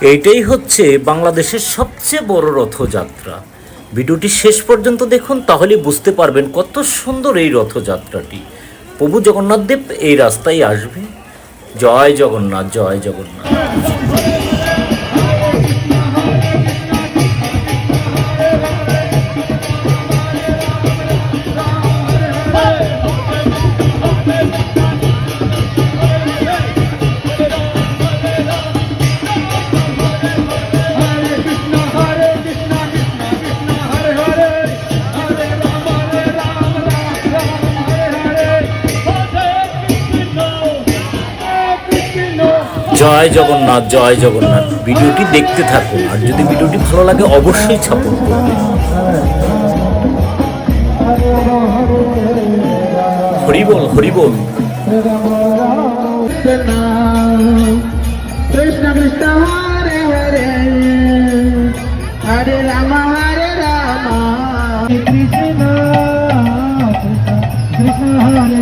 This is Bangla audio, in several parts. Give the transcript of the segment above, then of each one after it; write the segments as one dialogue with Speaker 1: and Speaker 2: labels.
Speaker 1: এইটাই হচ্ছে বাংলাদেশের সবচেয়ে বড় রথযাত্রা। ভিডিওটি শেষ পর্যন্ত দেখুন, তাহলে বুঝতে পারবেন কত সুন্দর এই রথযাত্রাটি। প্রভু জগন্নাথ দেব এই রাস্তায় আসবে। জয় জগন্নাথ, জয় জগন্নাথ। জয় জগন্নাথ, জয় জগন্নাথ। ভিডিওটি দেখতে থাকুন, আর যদি ভিডিওটি ভালো লাগে অবশ্যই সাপোর্ট করবেন। হরি বল, হরি বল।
Speaker 2: কৃষ্ণ কৃষ্ণ হরে হরে, হরে রাম কৃষ্ণ কৃষ্ণ হরে।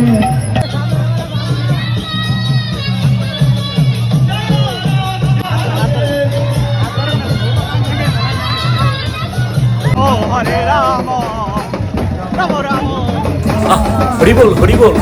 Speaker 1: হরি বল, হরি বল।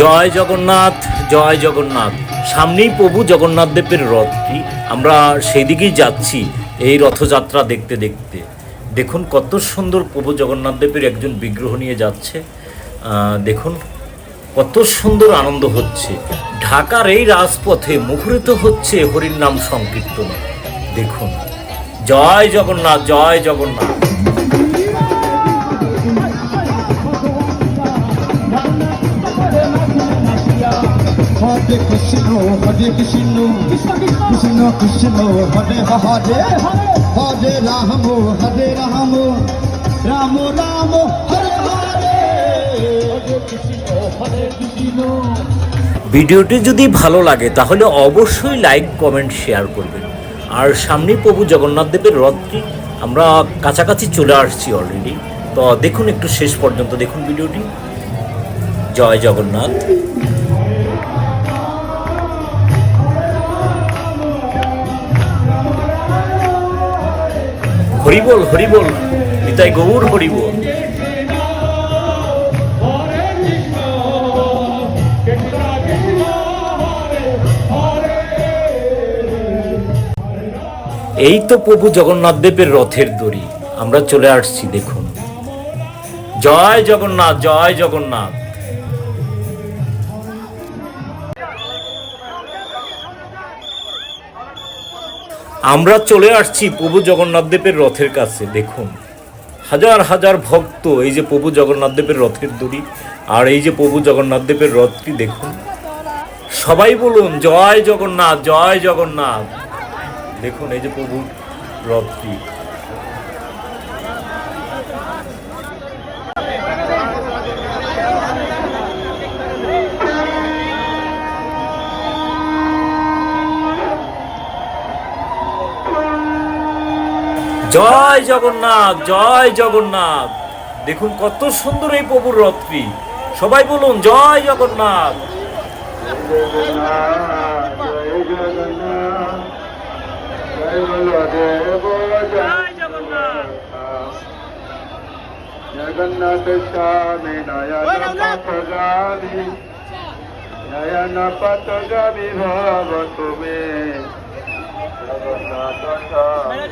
Speaker 1: জয় জগন্নাথ, জয় জগন্নাথ। সামনেই প্রভু জগন্নাথ দেবের রথটি, আমরা সেদিকেই যাচ্ছি এই রথযাত্রা দেখতে দেখতে। দেখুন কত সুন্দর প্রভু জগন্নাথ দেবের একজন বিগ্রহ নিয়ে যাচ্ছে। দেখুন কত সুন্দর আনন্দ হচ্ছে। ঢাকার এই রাজপথে মুখরিত হচ্ছে হরির নাম সংকীর্তনে। দেখুন, জয় জগন্নাথ, জয় জগন্নাথ।
Speaker 2: হরে কৃষ্ণ হরে কৃষ্ণ, কৃষ্ণ কৃষ্ণ হরে হরে, হরে রাম হরে রাম, রাম রাম হরে হরে, হরে কৃষ্ণ হরে কৃষ্ণ।
Speaker 1: ভিডিওটি যদি ভালো লাগে তাহলে অবশ্যই লাইক, কমেন্ট, শেয়ার করবেন। আর সামনে প্রভু জগন্নাথ দেবের রথটি, আমরা কাছাকাছি চলে আসছি অলরেডি। তো দেখুন, একটু শেষ পর্যন্ত দেখুন ভিডিওটি। জয় জগন্নাথ। হরি বল, হরি বল। নিতাই গৌর হরি বল। এই তো প্রভু জগন্নাথ দেবের রথের দড়ি, আমরা চলে আসছি। দেখুন, জয় জগন্নাথ, জয় জগন্নাথ। আমরা চলে আসছি প্রভু জগন্নাথ দেবের রথের কাছে। দেখুন হাজার হাজার ভক্ত, এই যে প্রভু জগন্নাথ দেবের রথের দড়ি, আর এই যে প্রভু জগন্নাথ দেবের রথটি। দেখুন, সবাই বলুন জয় জগন্নাথ, জয় জগন্নাথ। দেখুন এই যে প্রভুর রথটি। জয় জগন্নাথ, জয় জগন্নাথ। দেখুন কত সুন্দর এই প্রভুর রথটি। সবাই বলুন জয় জগন্নাথ।
Speaker 3: জগন্নাথ স্বামী নয়ন পথগামী, নয়ন পথগামী ভব তুমি। জগন্নাথ স্বামী